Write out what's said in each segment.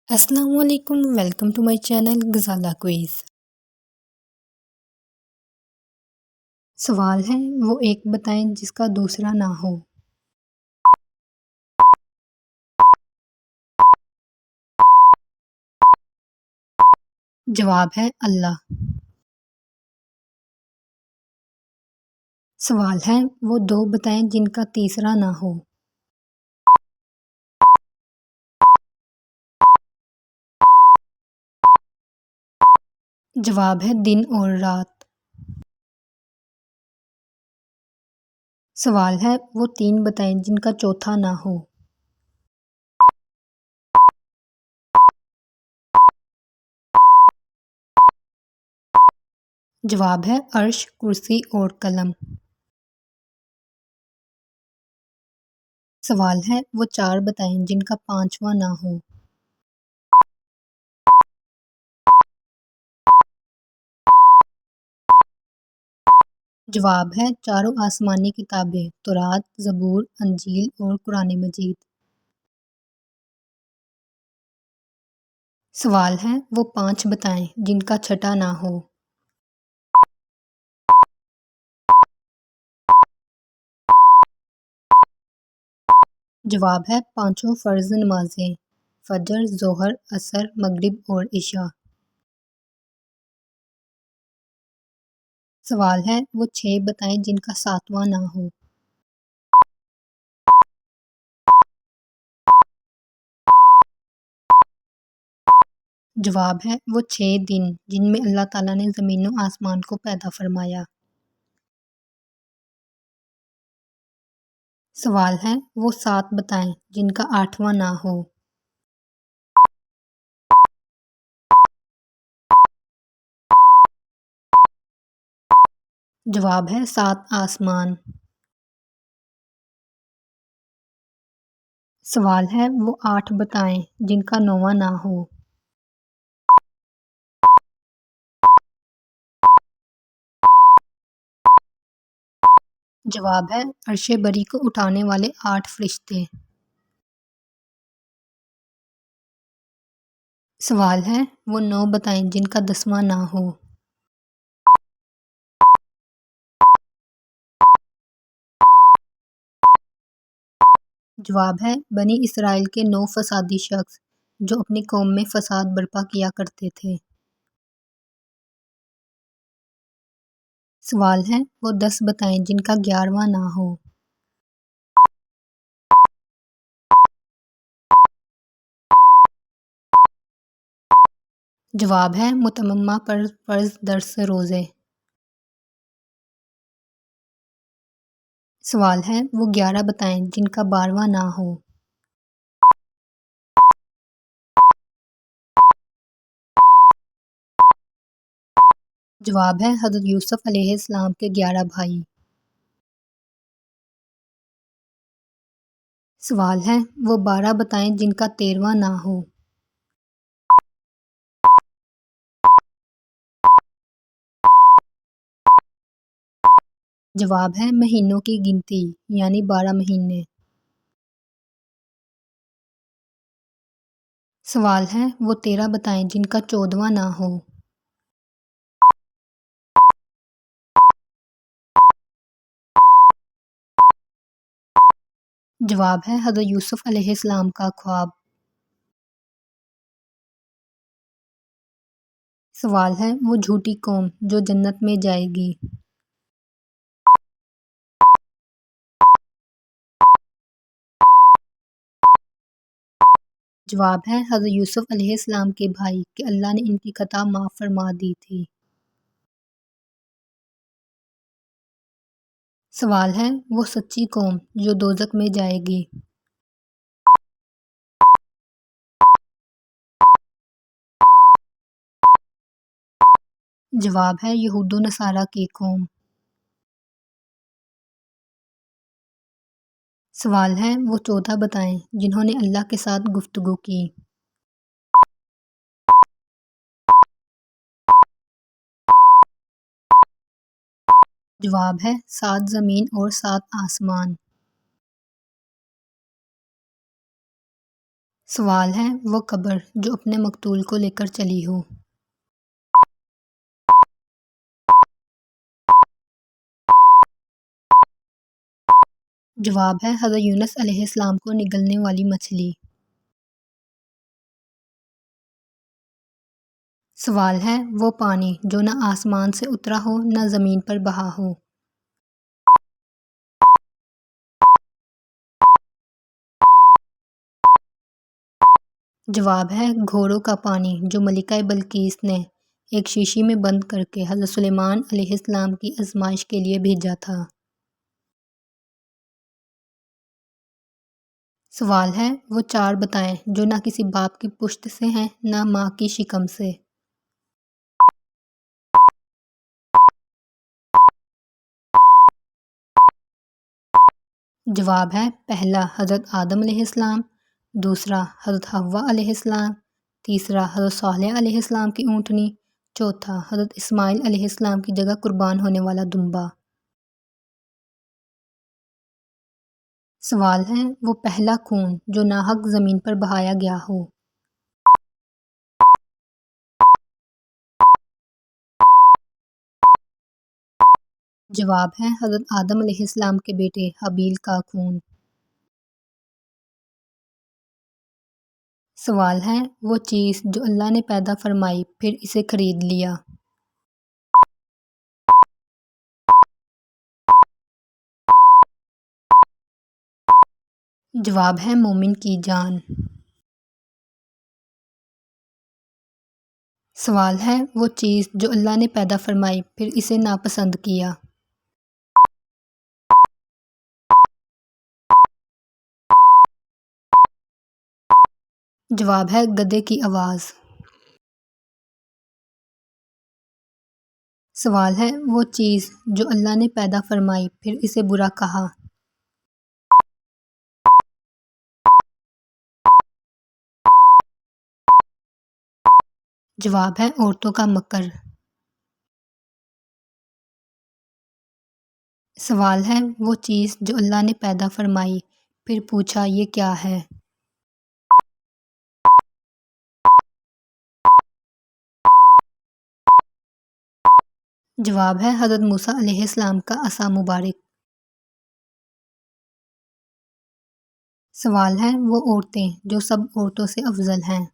السلام علیکم، welcome to my channel Ghazala quiz. سوال ہے وہ ایک بتائیں جس کا دوسرا نہ ہو۔ جواب ہے اللہ۔ سوال ہے وہ دو بتائیں جن کا تیسرا نہ ہو۔ جواب ہے دن اور رات۔ سوال ہے وہ تین بتائیں جن کا چوتھا نہ ہو۔ جواب ہے عرش، کرسی اور قلم۔ سوال ہے وہ چار بتائیں جن کا پانچواں نہ ہو۔ جواب ہے چاروں آسمانی کتابیں، تورات، زبور، انجیل اور قرآن مجید۔ سوال ہے وہ پانچ بتائیں جن کا چھٹا نہ ہو۔ جواب ہے پانچوں فرض نمازیں، فجر، ظہر، عصر، مغرب اور عشاء۔ سوال ہے وہ چھ بتائیں جن کا ساتواں نہ ہو۔ جواب ہے وہ 6 دن جن میں اللہ تعالیٰ نے زمین و آسمان کو پیدا فرمایا۔ سوال ہے وہ 7 بتائیں جن کا آٹھواں نہ ہو۔ جواب ہے 7 آسمان۔ سوال ہے وہ 8 بتائیں جن کا نواں نہ ہو۔ جواب ہے عرش بری کو اٹھانے والے 8 فرشتے۔ سوال ہے وہ 9 بتائیں جن کا 10واں نہ ہو۔ جواب ہے بنی اسرائیل کے 9 فسادی شخص جو اپنی قوم میں فساد برپا کیا کرتے تھے۔ سوال ہے وہ 10 بتائیں جن کا 11واں نہ ہو۔ جواب ہے متممہ پر فرض درس روزے۔ سوال ہے وہ 11 بتائیں جن کا 12واں نہ ہو۔ جواب ہے حضرت یوسف علیہ السلام کے 11 بھائی۔ سوال ہے وہ 12 بتائیں جن کا 13واں نہ ہو۔ جواب ہے مہینوں کی گنتی یعنی 12 مہینے۔ سوال ہے وہ 13 بتائیں جن کا 14واں نہ ہو۔ جواب ہے حضرت یوسف علیہ السلام کا خواب۔ سوال ہے وہ جھوٹی قوم جو جنت میں جائے گی۔ جواب ہے حضرت یوسف علیہ السلام کے بھائی کہ اللہ نے ان کی خطا معاف فرما دی تھی۔ سوال ہے وہ سچی قوم جو دوزخ میں جائے گی۔ جواب ہے یہود و نصارہ کی قوم۔ سوال ہے وہ 14 بتائیں جنہوں نے اللہ کے ساتھ گفتگو کی۔ جواب ہے 7 زمین اور 7 آسمان۔ سوال ہے وہ قبر جو اپنے مقتول کو لے کر چلی ہو۔ جواب ہے حضرت یونس علیہ السلام کو نگلنے والی مچھلی۔ سوال ہے وہ پانی جو نہ آسمان سے اترا ہو نہ زمین پر بہا ہو۔ جواب ہے گھوڑوں کا پانی جو ملکہ بلقیس نے ایک شیشی میں بند کر کے حضرت سلیمان علیہ السلام کی آزمائش کے لیے بھیجا تھا۔ سوال ہے وہ چار بتائیں جو نہ کسی باپ کی پشت سے ہیں نہ ماں کی شکم سے۔ جواب ہے پہلا حضرت آدم علیہ السلام، دوسرا حضرت حوا علیہ السلام، تیسرا حضرت صالح علیہ السلام کی اونٹنی، چوتھا حضرت اسماعیل علیہ السلام کی جگہ قربان ہونے والا دمبا۔ سوال ہے وہ پہلا خون جو ناحق زمین پر بہایا گیا ہو۔ جواب ہے حضرت آدم علیہ السلام کے بیٹے حابیل کا خون۔ سوال ہے وہ چیز جو اللہ نے پیدا فرمائی پھر اسے خرید لیا۔ جواب ہے مومن کی جان۔ سوال ہے وہ چیز جو اللہ نے پیدا فرمائی پھر اسے ناپسند کیا۔ جواب ہے گدھے کی آواز۔ سوال ہے وہ چیز جو اللہ نے پیدا فرمائی پھر اسے برا کہا۔ جواب ہے عورتوں کا مکر۔ سوال ہے وہ چیز جو اللہ نے پیدا فرمائی پھر پوچھا یہ کیا ہے۔ جواب ہے حضرت موسیٰ علیہ السلام کا عصا مبارک۔ سوال ہے وہ عورتیں جو سب عورتوں سے افضل ہیں۔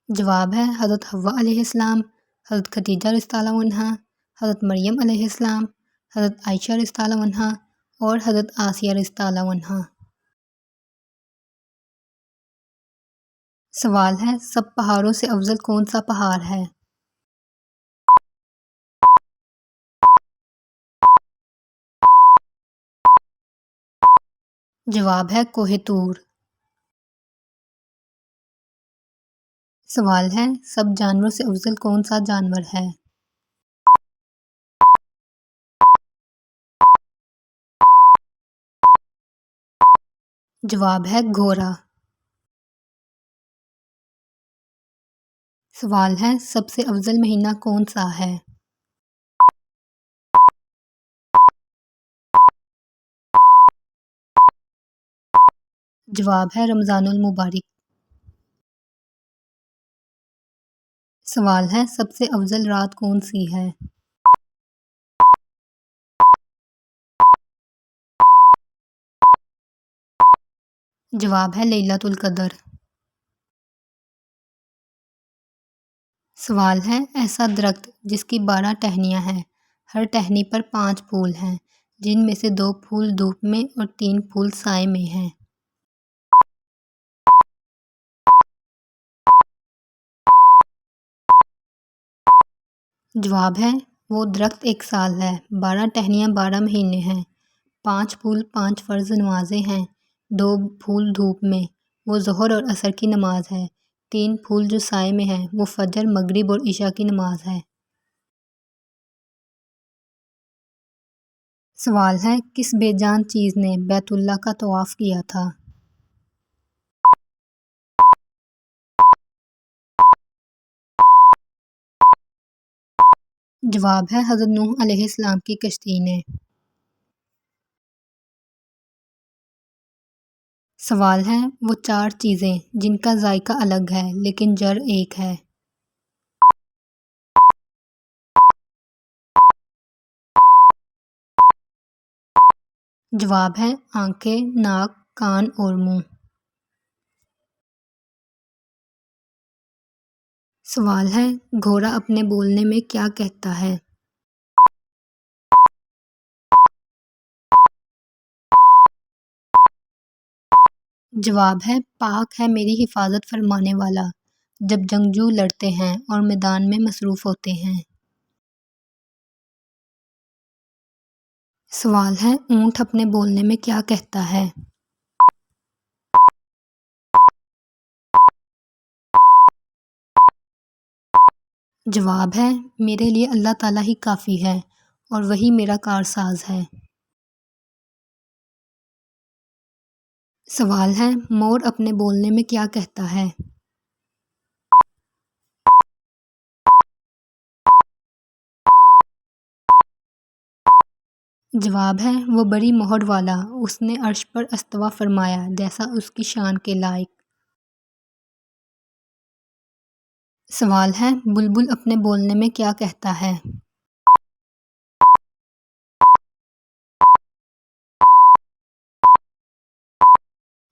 جواب ہے حضرت حوا علیہ السلام، حضرت خدیجہ رضی اللہ عنہا، حضرت مریم علیہ السلام، حضرت عائشہ رضی اللہ عنہا اور حضرت آسیہ رضی اللہ عنہا۔ سوال ہے سب پہاڑوں سے افضل کون سا پہاڑ ہے۔ جواب ہے کوہ طور۔ سوال ہے سب جانوروں سے افضل کون سا جانور ہے۔ جواب ہے گھوڑا۔ سوال ہے سب سے افضل مہینہ کون سا ہے۔ جواب ہے رمضان المبارک۔ سوال ہے سب سے افضل رات کون سی ہے۔ جواب ہے لیلۃ القدر۔ سوال ہے ایسا درخت جس کی 12 ٹہنیاں ہیں، ہر ٹہنی پر 5 پھول ہیں، جن میں سے 2 پھول دھوپ میں اور 3 پھول سائے میں ہیں۔ جواب ہے وہ درخت ایک سال ہے، 12 ٹہنیاں 12 مہینے ہیں، 5 پھول 5 فرض نمازیں ہیں، 2 پھول دھوپ میں وہ ظہر اور عصر کی نماز ہے، 3 پھول جو سائے میں ہیں وہ فجر مغرب اور عشاء کی نماز ہے۔ سوال ہے کس بے جان چیز نے بیت اللہ کا طواف کیا تھا۔ جواب ہے حضرت نوح علیہ السلام کی کشتی نے۔ سوال ہے وہ چار چیزیں جن کا ذائقہ الگ ہے لیکن جڑ ایک ہے۔ جواب ہے آنکھیں، ناک، کان اور منہ۔ سوال ہے گھوڑا اپنے بولنے میں کیا کہتا ہے؟ جواب ہے پاک ہے میری حفاظت فرمانے والا جب جنگجو لڑتے ہیں اور میدان میں مصروف ہوتے ہیں۔ سوال ہے اونٹ اپنے بولنے میں کیا کہتا ہے؟ جواب ہے میرے لیے اللہ تعالیٰ ہی کافی ہے اور وہی میرا کارساز ہے۔ سوال ہے مور اپنے بولنے میں کیا کہتا ہے؟ جواب ہے وہ بڑی مہر والا اس نے عرش پر استوا فرمایا جیسا اس کی شان کے لائق۔ سوال ہے بلبل اپنے بولنے میں کیا کہتا ہے؟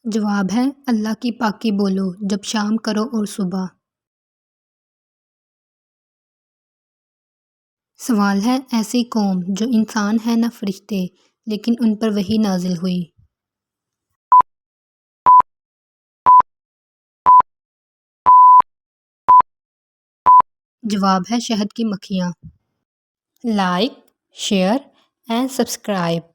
جواب ہے اللہ کی پاکی بولو جب شام کرو اور صبح۔ سوال ہے ایسی قوم جو انسان ہے نہ فرشتے لیکن ان پر وحی نازل ہوئی۔ جواب ہے شہد کی مکھیاں۔ Like, share and subscribe.